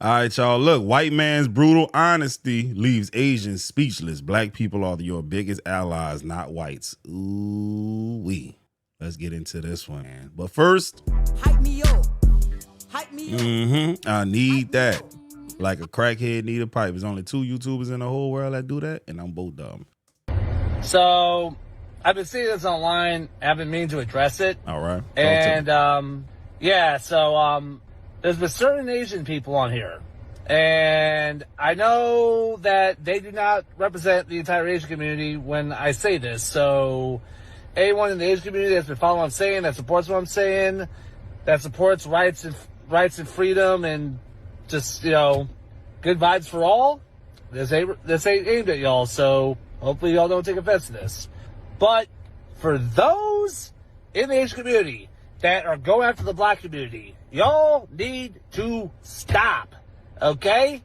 All right, y'all. Look, white man's brutal honesty leaves Asians speechless. Black people are your biggest allies, not whites. Ooh wee. Let's get into this one. But first, hype me up. Hype me up. I need that. Like a crackhead need a pipe. There's only 2 YouTubers in the whole world that do that, and I'm both dumb. So, I've been seeing this online. I haven't meaning to address it. All right. And, there's been certain Asian people on here. And I know that they do not represent the entire Asian community when I say this. So, anyone in the Asian community that's been following what I'm saying, that supports what I'm saying, that supports rights and freedom and just, good vibes for all, this ain't aimed at y'all. So, hopefully y'all don't take offense to this. But for those in the Asian community that are going after the black community, y'all need to stop, okay?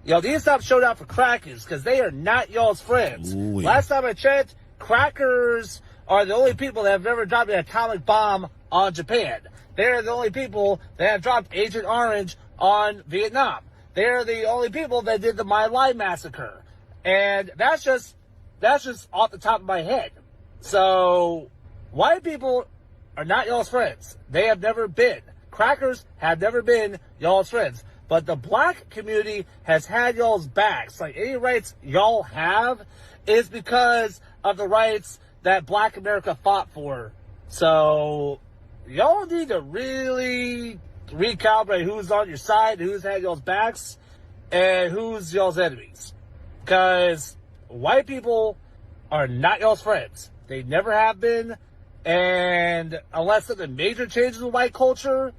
Y'all need to stop showing out for crackers, because they are not y'all's friends. Ooh, yeah. Last time I checked, crackers are the only people that have never dropped an atomic bomb on Japan. They're the only people that have dropped Agent Orange on Vietnam. They're the only people that did the My Lai massacre. And that's just off the top of my head. So, white people are not y'all's friends. They have never been. Crackers have never been y'all's friends. But the black community has had y'all's backs. Like, any rights y'all have is because of the rights that black America fought for. So, y'all need to really recalibrate who's on your side, who's had y'all's backs, and who's y'all's enemies. Because white people are not y'all's friends. They never have been. And unless something major changes in white culture,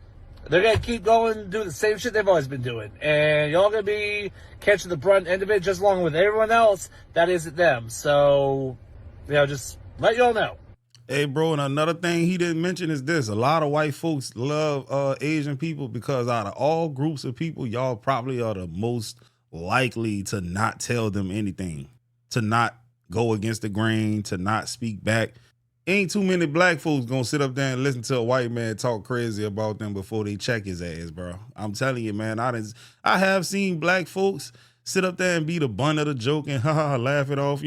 they're going to keep going and do the same shit they've always been doing. And y'all going to be catching the brunt end of it just along with everyone else that isn't them. So, just let y'all know. Hey, bro, and another thing he didn't mention is this. A lot of white folks love Asian people because out of all groups of people, y'all probably are the most likely to not tell them anything, to not go against the grain, to not speak back. Ain't too many black folks gonna sit up there and listen to a white man talk crazy about them before they check his ass, bro. I'm telling you, man, I have seen black folks sit up there and be the butt of the joke and laugh it off,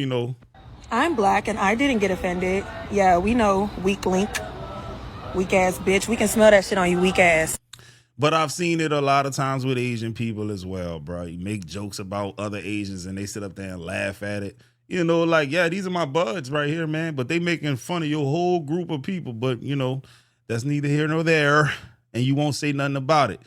I'm black and I didn't get offended. Yeah, we know, weak link. Weak ass bitch. We can smell that shit on you, weak ass. But I've seen it a lot of times with Asian people as well, bro. You make jokes about other Asians and they sit up there and laugh at it. Like, yeah, these are my buds right here, man. But they making fun of your whole group of people. But, that's neither here nor there. And you won't say nothing about it.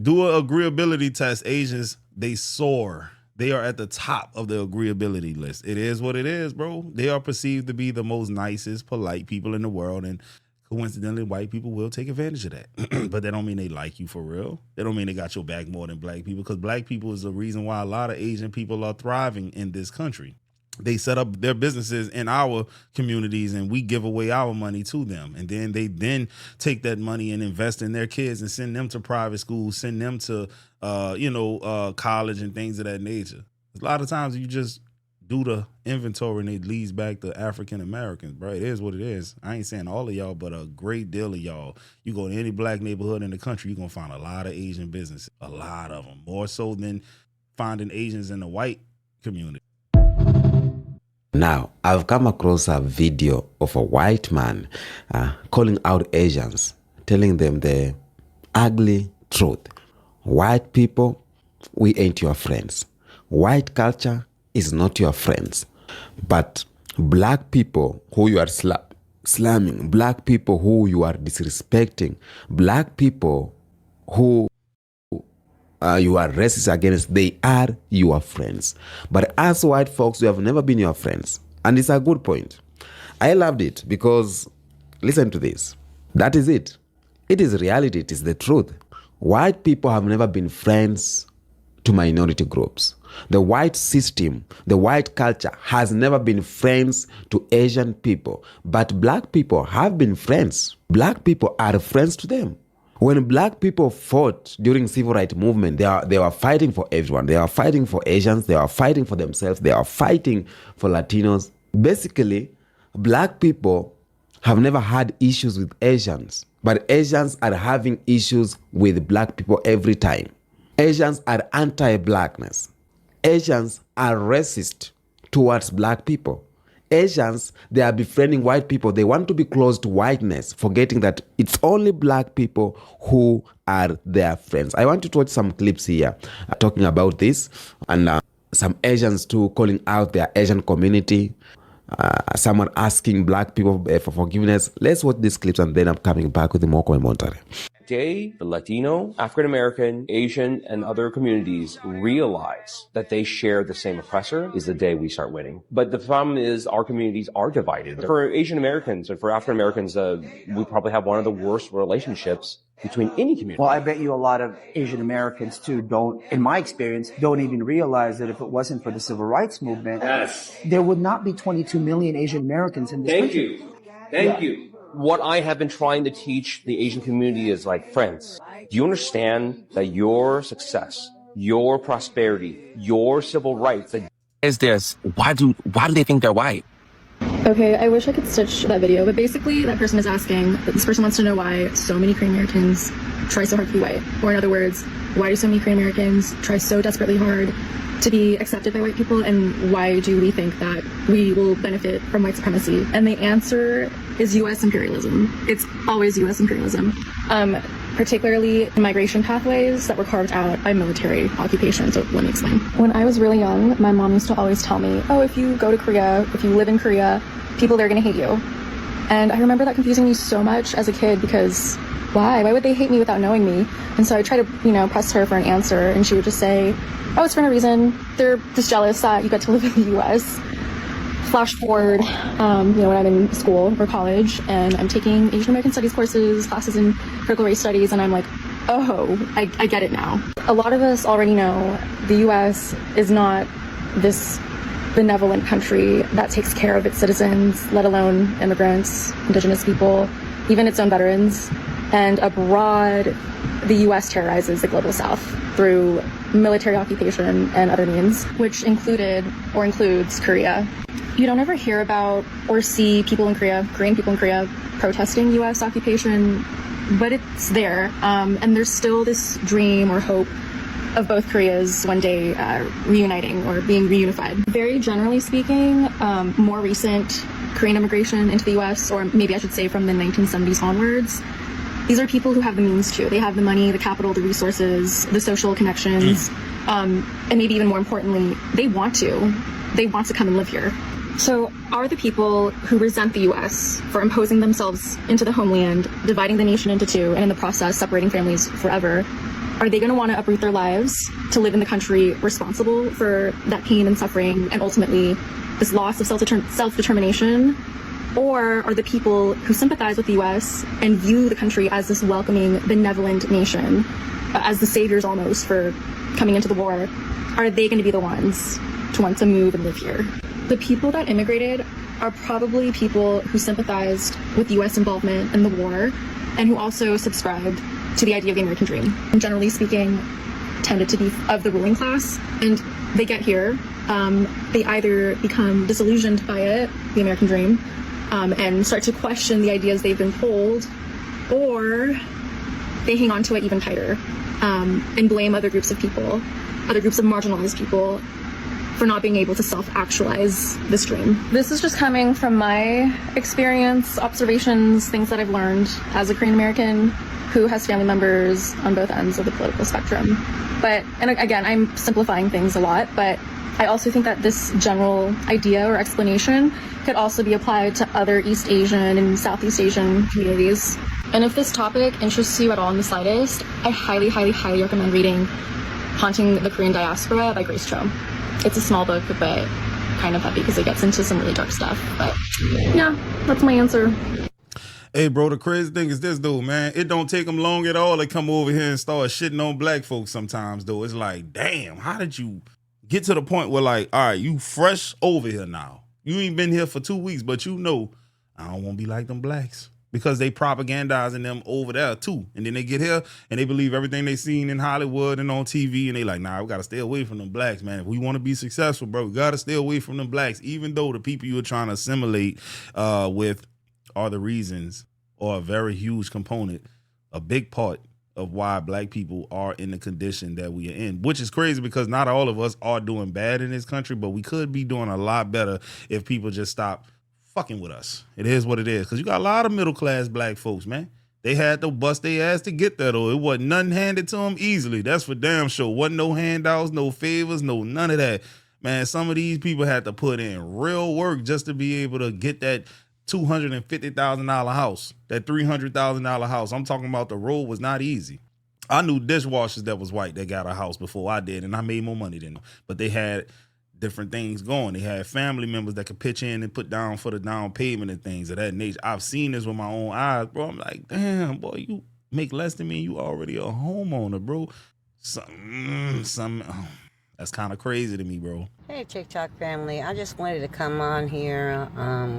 Do an agreeability test. Asians, they soar. They are at the top of the agreeability list. It is what it is, bro. They are perceived to be the most nicest, polite people in the world. And coincidentally, white people will take advantage of that. But that don't mean they like you for real. That don't mean they got your back more than black people. Because black people is the reason why a lot of Asian people are thriving in this country. They set up their businesses in our communities and we give away our money to them. And then they take that money and invest in their kids and send them to private schools, send them to, college and things of that nature. A lot of times you just do the inventory and it leads back to African Americans, bro. It is what it is. I ain't saying all of y'all, but a great deal of y'all. You go to any black neighborhood in the country, you're going to find a lot of Asian businesses, a lot of them, more so than finding Asians in the white community. Now, I've come across a video of a white man calling out Asians, telling them the ugly truth. White people, we ain't your friends. White culture is not your friends. But black people who you are slamming, black people who you are disrespecting, black people who you are racist against, they are your friends. But as white folks, we have never been your friends. And it's a good point. I loved it because, listen to this. That is it. It is reality. It is the truth. White people have never been friends to minority groups. The white system, the white culture has never been friends to Asian people. But black people have been friends. Black people are friends to them. When black people fought during civil rights movement, they were fighting for everyone. They were fighting for Asians. They were fighting for themselves. They were fighting for Latinos. Basically, black people have never had issues with Asians, but Asians are having issues with black people every time. Asians are anti-blackness. Asians are racist towards black people. Asians, they are befriending white people. They want to be close to whiteness, forgetting that it's only black people who are their friends. I want you to watch some clips here talking about this, and some Asians too calling out their Asian community. Someone asking black people for forgiveness. Let's watch these clips and then I'm coming back with more commentary. Day the Latino, African American, Asian, and other communities realize that they share the same oppressor is the day we start winning. But the problem is our communities are divided. For Asian Americans and for African Americans, we probably have one of the worst relationships between any community. Well, I bet you a lot of Asian Americans too don't, in my experience, don't even realize that if it wasn't for the civil rights movement, there would not be 22 million Asian Americans in this country. Thank you. What I have been trying to teach the Asian community is like, friends, do you understand that your success, your prosperity, your civil rights is this? Why do they think they're white? Okay, I wish I could stitch that video, but basically that person is asking, this person wants to know why so many Korean Americans try so hard to be white. Or in other words, why do so many Korean Americans try so desperately hard to be accepted by white people, and why do we think that we will benefit from white supremacy? And the answer is U.S. imperialism. It's always U.S. imperialism. Particularly migration pathways that were carved out by military occupation. So let me explain. When I was really young, my mom used to always tell me, oh, if you go to Korea, if you live in Korea, people there are gonna hate you. And I remember that confusing me so much as a kid, because why? Why would they hate me without knowing me? And so I tried to, press her for an answer, and she would just say, oh, it's for no reason. They're just jealous that you get to live in the U.S. Flash forward, when I'm in school or college and I'm taking Asian American studies courses, classes in critical race studies, and I'm like, oh, I get it now. A lot of us already know the U.S. is not this benevolent country that takes care of its citizens, let alone immigrants, indigenous people, even its own veterans. And abroad, the U.S. terrorizes the global South through military occupation and other means, which includes Korea. You don't ever hear about or see people in Korea, Korean people in Korea, protesting U.S. occupation, but it's there. And there's still this dream or hope of both Koreas one day reuniting or being reunified. Very generally speaking, more recent Korean immigration into the U.S., or maybe I should say from the 1970s onwards, these are people who have the means to. They have the money, the capital, the resources, the social connections, and maybe even more importantly, they want to. They want to come and live here. So are the people who resent the U.S. for imposing themselves into the homeland, dividing the nation into two, and in the process separating families forever, are they going to want to uproot their lives to live in the country responsible for that pain and suffering and ultimately this loss of self-determination? Or are the people who sympathize with the U.S. and view the country as this welcoming, benevolent nation, as the saviors almost for coming into the war, are they going to be the ones to want to move and live here? The people that immigrated are probably people who sympathized with U.S. involvement in the war and who also subscribed to the idea of the American dream. And generally speaking, tended to be of the ruling class. And they get here, they either become disillusioned by it, the American dream, and start to question the ideas they've been told, or they hang on to it even tighter and blame other groups of people, other groups of marginalized people, for not being able to self-actualize this dream. This is just coming from my experience, observations, things that I've learned as a Korean American who has family members on both ends of the political spectrum. And again, I'm simplifying things a lot, but I also think that this general idea or explanation could also be applied to other East Asian and Southeast Asian communities. And if this topic interests you at all in the slightest, I highly, highly, highly recommend reading Haunting the Korean Diaspora by Grace Cho. It's a small book, but kind of heavy because it gets into some really dark stuff. But yeah, that's my answer. Hey, bro, the crazy thing is this, though, man. It don't take them long at all to come over here and start shitting on black folks sometimes, though. It's like, damn, how did you get to the point where, like, all right, you fresh over here now. You ain't been here for 2 weeks, but I don't want to be like them blacks. Because they propagandizing them over there too. And then they get here and they believe everything they seen in Hollywood and on TV. And they like, nah, we got to stay away from them blacks, man. If we want to be successful, bro, we got to stay away from them blacks. Even though the people you're trying to assimilate with are the reasons, or a very huge component, a big part of why black people are in the condition that we are in, which is crazy because not all of us are doing bad in this country, but we could be doing a lot better if people just stop fucking with us. It is what it is, because you got a lot of middle class black folks, man. They had to bust their ass to get there, though. It wasn't nothing handed to them easily. That's for damn sure. Wasn't no handouts, no favors, no none of that. Man, some of these people had to put in real work just to be able to get that $250,000 house, that $300,000 house. I'm talking about the road was not easy. I knew dishwashers that was white that got a house before I did, and I made more money than them. But they had different things going. They had family members that could pitch in and put down for the down payment and things of that nature. I've seen this with my own eyes, bro. I'm like, damn, boy, you make less than me. You already a homeowner, bro. That's kind of crazy to me, bro. Hey, TikTok family. I just wanted to come on here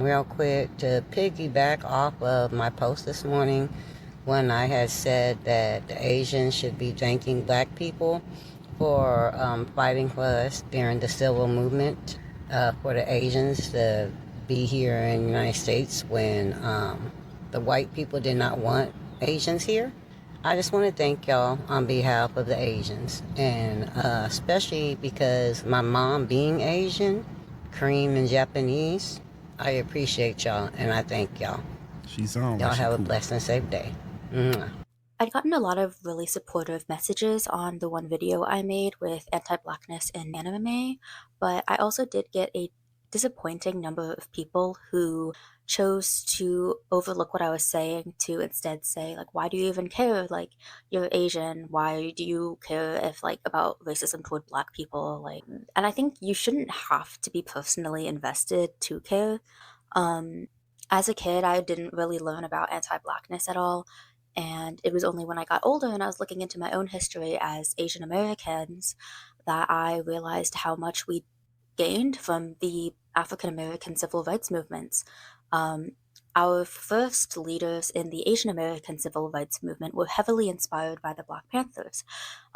real quick to piggyback off of my post this morning when I had said that the Asians should be thanking black people for fighting for us during the civil movement, for the Asians to be here in the United States when the white people did not want Asians here. I just want to thank y'all on behalf of the Asians, and especially because my mom being Asian, Korean and Japanese, I appreciate y'all and I thank y'all. Y'all have a blessed and safe day. Mwah. I'd gotten a lot of really supportive messages on the one video I made with anti-blackness in anime, but I also did get a disappointing number of people who chose to overlook what I was saying to instead say, like, why do you even care? Like, you're Asian. Why do you care if, like, about racism toward black people? Like, and I think you shouldn't have to be personally invested to care. As a kid, I didn't really learn about anti-blackness at all. And it was only when I got older and I was looking into my own history as Asian Americans that I realized how much we gained from the African American civil rights movements. Our first leaders in the Asian American civil rights movement were heavily inspired by the Black Panthers.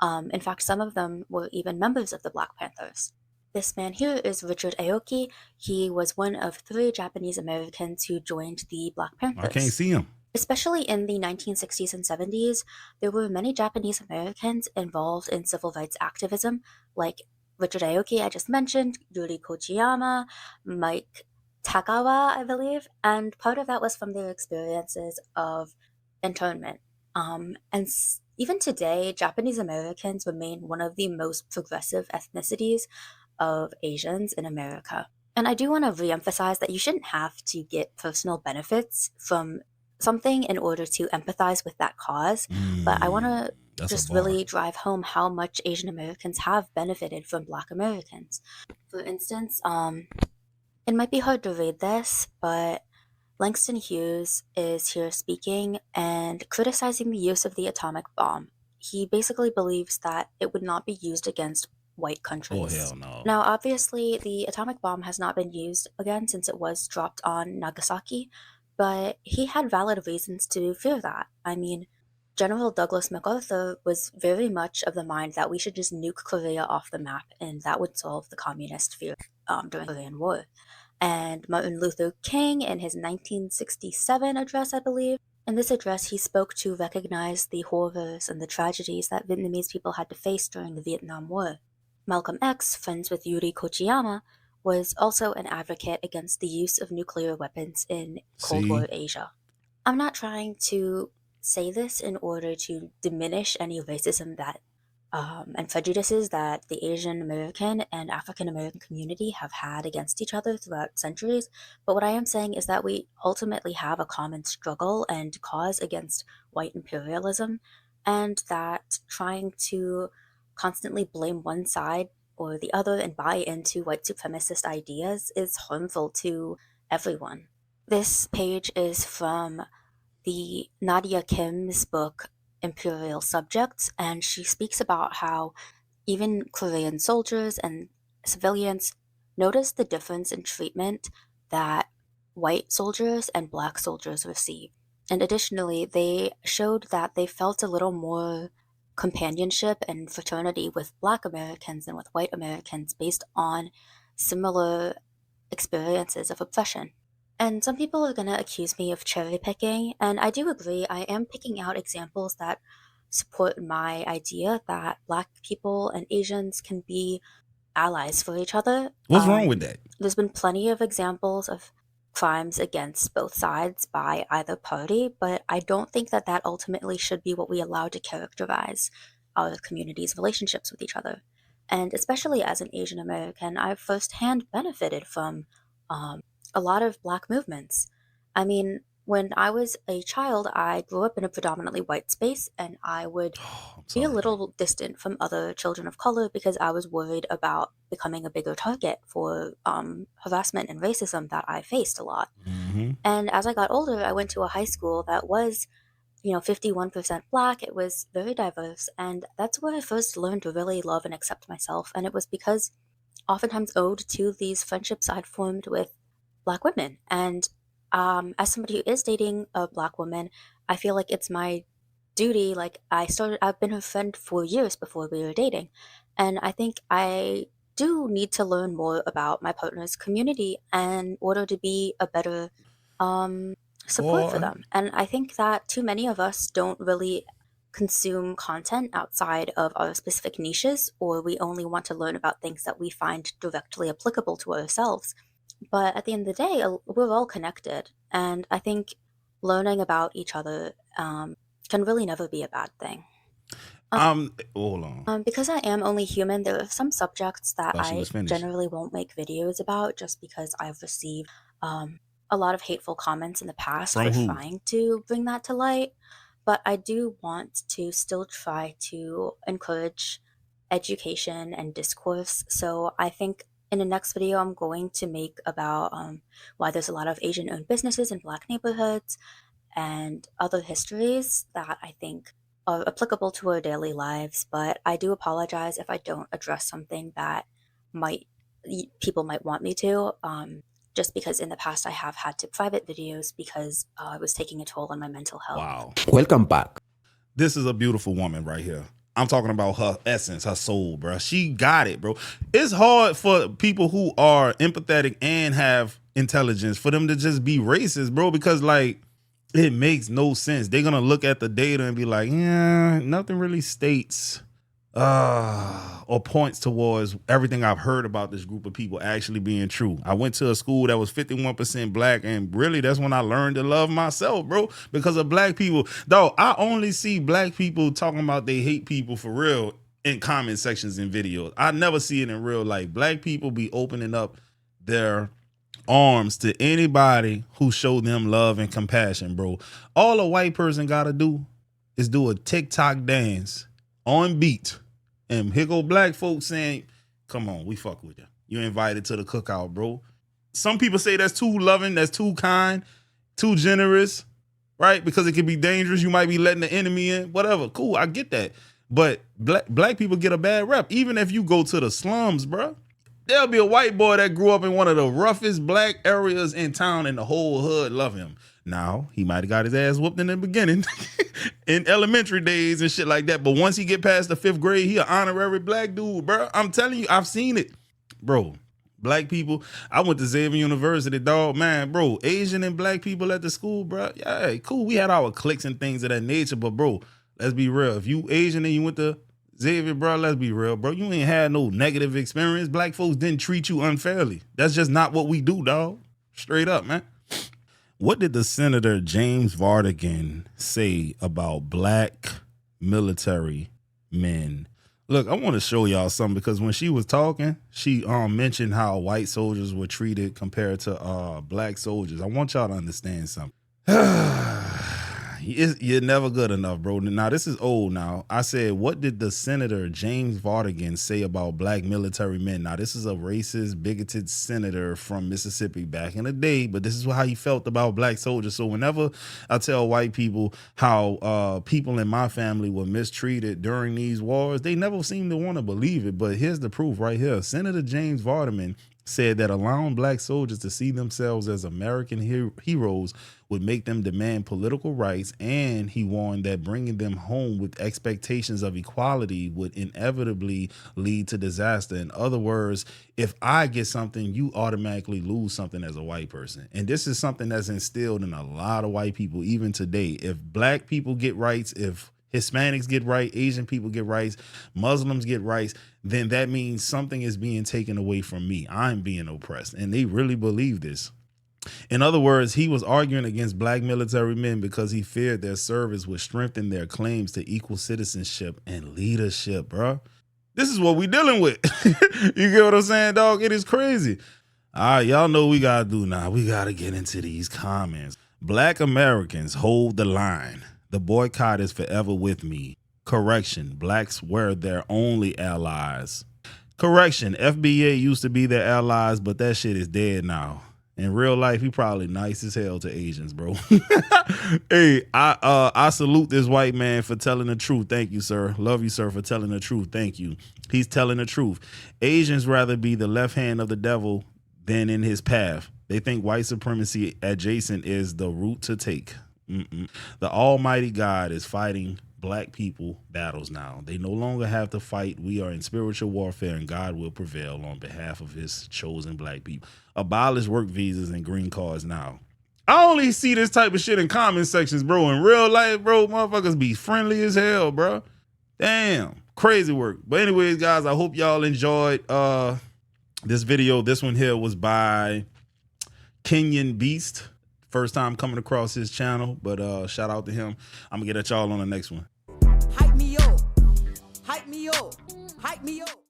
In fact, some of them were even members of the Black Panthers. This man here is Richard Aoki. He was one of 3 Japanese Americans who joined the Black Panthers. I can't see him. Especially in the 1960s and 70s, there were many Japanese Americans involved in civil rights activism, like Richard Aoki, I just mentioned, Yuri Kochiyama, Mike Tagawa, I believe, and part of that was from their experiences of internment. Even today, Japanese Americans remain one of the most progressive ethnicities of Asians in America. And I do want to reemphasize that you shouldn't have to get personal benefits from something in order to empathize with that cause, but I want to just really drive home how much Asian Americans have benefited from Black Americans. For instance, it might be hard to read this, but Langston Hughes is here speaking and criticizing the use of the atomic bomb. He basically believes that it would not be used against white countries. Oh, hell no. Now, obviously, the atomic bomb has not been used again since it was dropped on Nagasaki, but he had valid reasons to fear that. I mean, General Douglas MacArthur was very much of the mind that we should just nuke Korea off the map, and that would solve the communist fear during the Korean War. And Martin Luther King, in his 1967 address, I believe, in this address he spoke to recognize the horrors and the tragedies that Vietnamese people had to face during the Vietnam War. Malcolm X, friends with Yuri Kochiyama, was also an advocate against the use of nuclear weapons in Cold War Asia. I'm not trying to say this in order to diminish any racism that and prejudices that the Asian American and African American community have had against each other throughout centuries, but what I am saying is that we ultimately have a common struggle and cause against white imperialism, and that trying to constantly blame one side or the other and buy into white supremacist ideas is harmful to everyone. This page is from the Nadia Kim's book, Imperial Subjects, and she speaks about how even Korean soldiers and civilians noticed the difference in treatment that white soldiers and black soldiers received. And additionally, they showed that they felt a little more companionship and fraternity with Black Americans than with white Americans based on similar experiences of oppression. And some people are going to accuse me of cherry picking, and I do agree. I am picking out examples that support my idea that Black people and Asians can be allies for each other. What's wrong with that? There's been plenty of examples of crimes against both sides by either party, but I don't think that that ultimately should be what we allow to characterize our communities' relationships with each other. And especially as an Asian American, I've firsthand benefited from a lot of Black movements. I mean, when I was a child, I grew up in a predominantly white space, and I would be a little distant from other children of color because I was worried about becoming a bigger target for harassment and racism that I faced a lot. And as I got older, I went to a high school that was, 51% Black. It was very diverse. And that's where I first learned to really love and accept myself. And it was because oftentimes owed to these friendships I'd formed with Black women. And as somebody who is dating a Black woman, I feel like it's my duty. Like I've been her friend for years before we were dating. And I think I do need to learn more about my partner's community in order to be a better support for them. And I think that too many of us don't really consume content outside of our specific niches, or we only want to learn about things that we find directly applicable to ourselves. But at the end of the day, we're all connected. And I think learning about each other can really never be a bad thing. Hold on. Because I am only human, there are some subjects that She I was finished. generally won't make videos about just because I've received a lot of hateful comments in the past From for who? trying to bring that to light. But I do want to still try to encourage education and discourse. So I think in the next video, I'm going to make about why there's a lot of Asian-owned businesses in Black neighborhoods and other histories that I think are applicable to our daily lives. But I do apologize if I don't address something that people might want me to, just because in the past I have had to private videos because it was taking a toll on my mental health. Wow. Welcome back. This is a beautiful woman right here. I'm talking about her essence, her soul, bro. She got it, bro. It's hard for people who are empathetic and have intelligence for them to just be racist, bro, because like it makes no sense. They're gonna look at the data and be like, yeah, nothing really states or points towards everything I've heard about this group of people actually being true. I went to a school that was 51% Black, and really that's when I learned to love myself, bro, because of Black people. Though I only see Black people talking about they hate people for real in comment sections and videos. I never see it in real life. Black people be opening up their arms to anybody who show them love and compassion, bro. All a white person gotta do is do a TikTok dance on beat, and here go Black folks saying, come on, we fuck with you. You're invited to the cookout, bro. Some people say that's too loving, that's too kind, too generous, right? Because it can be dangerous. You might be letting the enemy in, whatever. Cool, I get that. But black people get a bad rep. Even if you go to the slums, bro, there'll be a white boy that grew up in one of the roughest Black areas in town, and the whole hood love him. Now, he might have got his ass whooped in the beginning in elementary days and shit like that. But once he get past the 5th grade, he an honorary Black dude, bro. I'm telling you, I've seen it. Bro, Black people, I went to Xavier University, dog, man, bro. Asian and Black people at the school, bro. Yeah, cool. We had our cliques and things of that nature, but bro, let's be real. If you Asian and you went to Xavier, bro, let's be real, bro. You ain't had no negative experience. Black folks didn't treat you unfairly. That's just not what we do, dog. Straight up, man. What did the Senator James Vardigan say about Black military men? Look, I want to show y'all something, because when she was talking, she mentioned how white soldiers were treated compared to Black soldiers. I want y'all to understand something. You're never good enough, bro. Now, this is old now. I said, what did the Senator James Vardigan say about Black military men? Now, this is a racist, bigoted senator from Mississippi back in the day, but this is how he felt about Black soldiers. So whenever I tell white people how people in my family were mistreated during these wars, they never seem to want to believe it. But here's the proof right here. Senator James Vardigan said that allowing Black soldiers to see themselves as American heroes would make them demand political rights, and he warned that bringing them home with expectations of equality would inevitably lead to disaster. In other words, if I get something, you automatically lose something as a white person. And this is something that's instilled in a lot of white people even today. If Black people get rights, if Hispanics get right, Asian people get rights, Muslims get rights, then that means something is being taken away from me. I'm being oppressed. And they really believe this. In other words, he was arguing against black military men because he feared their service would strengthen their claims to equal citizenship and leadership, bro. This is what we dealing with. You get what I'm saying, dog? It is crazy. All right, y'all know what we got to do now. We got to get into these comments. Black Americans hold the line. The boycott is forever with me. Correction, blacks were their only allies. Correction, FBA used to be their allies, but that shit is dead now. In real life, he probably nice as hell to Asians, bro. Hey, I salute this white man for telling the truth. Thank you, sir. Love you, sir, for telling the truth. Thank you. He's telling the truth. Asians rather be the left hand of the devil than in his path. They think white supremacy adjacent is the route to take. The Almighty God is fighting black people battles now. They no longer have to fight. We are in spiritual warfare, and God will prevail on behalf of his chosen black people. Abolish work visas and green cards now. I only see this type of shit in comment sections, bro. In real life, bro, motherfuckers be friendly as hell, bro. Damn, crazy work. But anyways, guys, I hope y'all enjoyed this video. This one here was by Kenyan Beast. First time coming across his channel, but shout out to him. I'm gonna get at y'all on the next one. Hype me up. Hype me up. Hype me up.